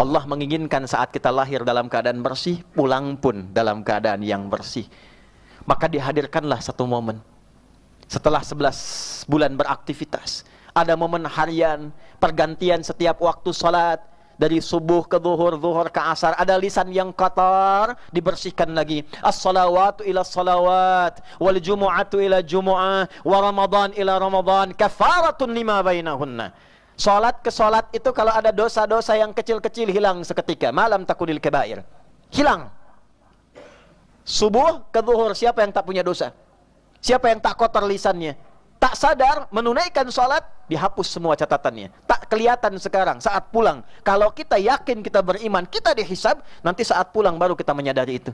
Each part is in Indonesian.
Allah menginginkan saat kita lahir dalam keadaan bersih, pulang pun dalam keadaan yang bersih. Maka dihadirkanlah satu momen. Setelah 11 bulan beraktivitas, ada momen harian, pergantian setiap waktu salat, dari subuh ke zuhur, zuhur ke asar, ada lisan yang kotor, dibersihkan lagi. As-salawatu ila salawat, wal jumu'atu ila jumu'ah, wa ramadan ila ramadan, kafaratun lima bainahunna. Salat ke salat itu kalau ada dosa-dosa yang kecil-kecil hilang seketika. Malam takunil kabair. Hilang. Subuh ke zuhur, siapa yang tak punya dosa? Siapa yang tak kotor lisannya? Tak sadar menunaikan salat, dihapus semua catatannya. Tak kelihatan sekarang saat pulang. Kalau kita yakin kita beriman, kita dihisab, nanti saat pulang baru kita menyadari itu.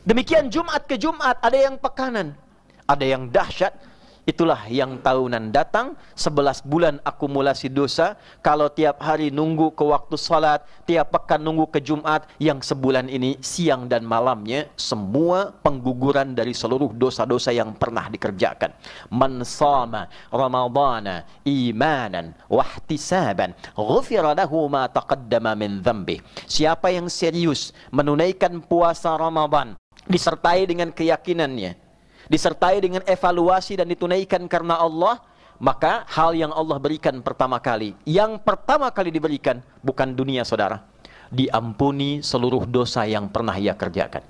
Demikian Jumat ke Jumat, ada yang pekanan, ada yang dahsyat. Itulah yang tahunan datang, 11 bulan akumulasi dosa. Kalau tiap hari nunggu ke waktu salat, tiap pekan nunggu ke Jumat, yang sebulan ini siang dan malamnya semua pengguguran dari seluruh dosa-dosa yang pernah dikerjakan. Man shama ramadhana imanan wahtisaban ghufira lahu ma taqaddama min dhanbi. Siapa yang serius menunaikan puasa Ramadan disertai dengan keyakinannya, disertai dengan evaluasi dan ditunaikan karena Allah, maka hal yang Allah berikan pertama kali, yang pertama kali diberikan bukan dunia saudara, diampuni seluruh dosa yang pernah ia kerjakan.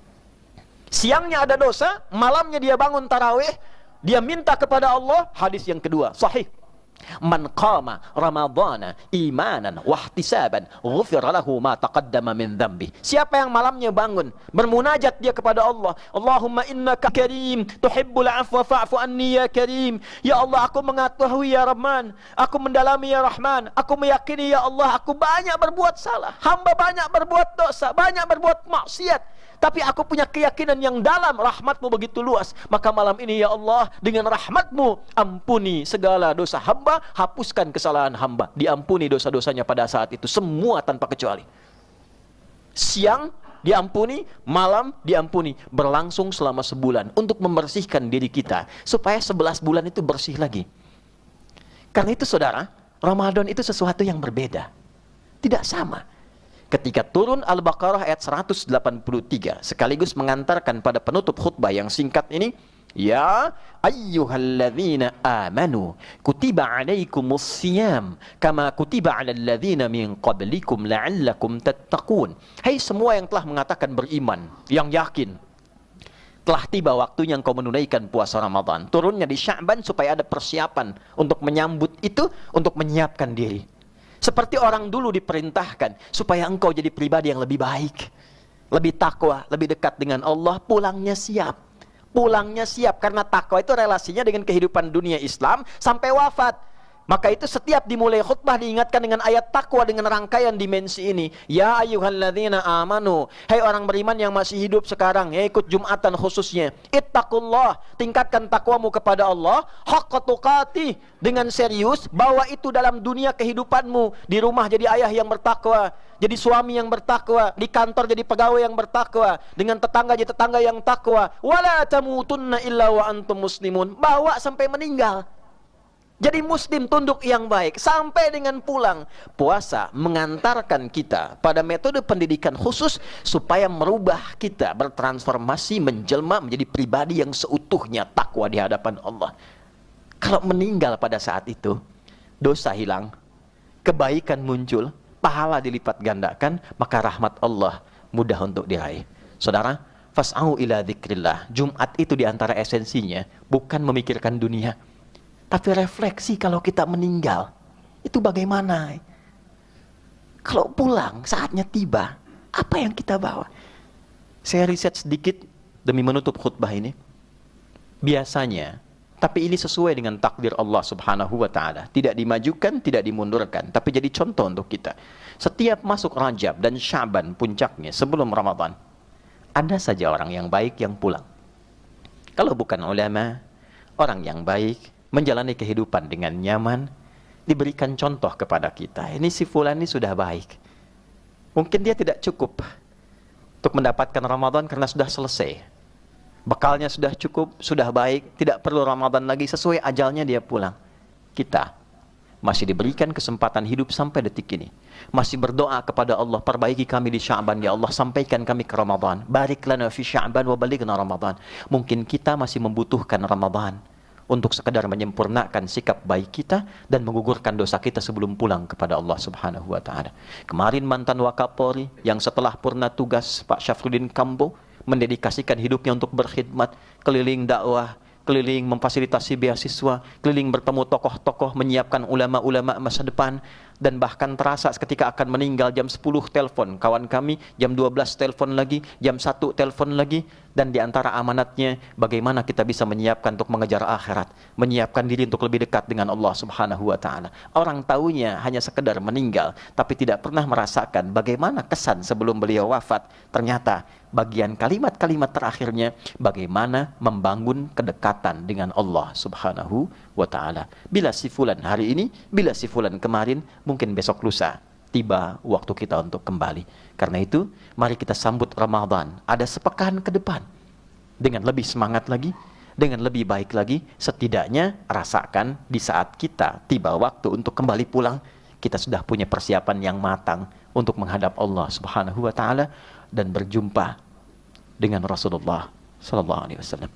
Siangnya ada dosa, malamnya dia bangun tarawih, dia minta kepada Allah. Hadis yang kedua sahih, man qama ramadhana imanan wahtisaban ghufira lahu ma taqaddama min dhanbi. Siapa yang malamnya bangun bermunajat dia kepada Allah, Allahumma innaka karim tuhibbul afwa fa'fu anni ya karim. Ya Allah, aku mengetahui ya Rahman, aku mendalami ya Rahman, aku meyakini ya Allah, aku banyak berbuat salah, hamba banyak berbuat dosa, banyak berbuat maksiat, tapi aku punya keyakinan yang dalam, rahmatmu begitu luas. Maka malam ini ya Allah, dengan rahmatmu ampuni segala dosa hamba, hapuskan kesalahan hamba. Diampuni dosa-dosanya pada saat itu, semua tanpa kecuali. Siang diampuni, malam diampuni, berlangsung selama sebulan untuk membersihkan diri kita, supaya 11 bulan itu bersih lagi. Karena itu saudara, Ramadan itu sesuatu yang berbeda, tidak sama. Ketika turun Al-Baqarah ayat 183, sekaligus mengantarkan pada penutup khutbah yang singkat ini, ya ayyuhalladzina amanu kutiba alaikumus siyam kama kutiba alal ladzina min qablikum la'allakum tattaqun. Hai semua yang telah mengatakan beriman, yang yakin, telah tiba waktunya engkau menunaikan puasa Ramadan. Turunnya di Sya'ban supaya ada persiapan untuk menyambut itu, untuk menyiapkan diri. Seperti orang dulu diperintahkan supaya engkau jadi pribadi yang lebih baik, lebih takwa, lebih dekat dengan Allah. Pulangnya siap, pulangnya siap, karena takwa itu relasinya dengan kehidupan dunia Islam sampai wafat. Maka itu setiap dimulai khutbah diingatkan dengan ayat takwa dengan rangkaian dimensi ini. Ya ayyuhalladzina amanu, hai orang beriman yang masih hidup sekarang, ya ikut Jumatan khususnya, ittaqullah, tingkatkan takwamu kepada Allah, haqqa tuqatih, dengan serius, bawa itu dalam dunia kehidupanmu. Di rumah jadi ayah yang bertakwa, jadi suami yang bertakwa, di kantor jadi pegawai yang bertakwa, dengan tetangga jadi tetangga yang takwa. Wala tamutunna illa wa antum muslimun, bawa sampai meninggal. Jadi muslim tunduk yang baik sampai dengan pulang. Puasa mengantarkan kita pada metode pendidikan khusus supaya merubah kita, bertransformasi, menjelma menjadi pribadi yang seutuhnya takwa di hadapan Allah. Kalau meninggal pada saat itu, dosa hilang, kebaikan muncul, pahala dilipat gandakan, maka rahmat Allah mudah untuk diraih. Saudara, fas'au ila dzikrillah. Jumat itu diantara esensinya bukan memikirkan dunia, tapi refleksi kalau kita meninggal, itu bagaimana? Kalau pulang, saatnya tiba, apa yang kita bawa? Saya riset sedikit demi menutup khutbah ini. Biasanya, tapi ini sesuai dengan takdir Allah subhanahu wa ta'ala. Tidak dimajukan, tidak dimundurkan, tapi jadi contoh untuk kita. Setiap masuk Rajab dan Sya'ban puncaknya sebelum Ramadan, ada saja orang yang baik yang pulang. Kalau bukan ulama, orang yang baik, menjalani kehidupan dengan nyaman, diberikan contoh kepada kita. Ini si fulan ini sudah baik. Mungkin dia tidak cukup untuk mendapatkan Ramadan karena sudah selesai. Bekalnya sudah cukup, sudah baik, tidak perlu Ramadan lagi, sesuai ajalnya dia pulang. Kita masih diberikan kesempatan hidup sampai detik ini, masih berdoa kepada Allah, perbaiki kami di Sya'ban ya Allah, sampaikan kami ke Ramadan, barik lana fi Sya'ban wa balighna Ramadan. Mungkin kita masih membutuhkan Ramadan untuk sekedar menyempurnakan sikap baik kita dan menggugurkan dosa kita sebelum pulang kepada Allah Subhanahu wa taala. Kemarin mantan Wakapolri yang setelah purna tugas, Pak Syafruddin Kambo, mendedikasikan hidupnya untuk berkhidmat, keliling dakwah, keliling memfasilitasi beasiswa, keliling bertemu tokoh-tokoh, menyiapkan ulama-ulama masa depan, dan bahkan terasa ketika akan meninggal jam 10 telepon kawan kami, jam 12 telepon lagi, jam 1 telepon lagi, dan diantara amanatnya bagaimana kita bisa menyiapkan untuk mengejar akhirat, menyiapkan diri untuk lebih dekat dengan Allah Subhanahu wa taala. Orang taunya hanya sekedar meninggal, tapi tidak pernah merasakan bagaimana kesan sebelum beliau wafat. Ternyata bagian kalimat-kalimat terakhirnya bagaimana membangun kedekatan dengan Allah Subhanahu wa taala. Bila si fulan hari ini, bila si fulan kemarin, mungkin besok lusa tiba waktu kita untuk kembali. Karena itu, mari kita sambut Ramadan ada sepekan ke depan dengan lebih semangat lagi, dengan lebih baik lagi. Setidaknya rasakan di saat kita tiba waktu untuk kembali pulang, kita sudah punya persiapan yang matang untuk menghadap Allah Subhanahu wa taala dan berjumpa dengan Rasulullah sallallahu alaihi wasallam.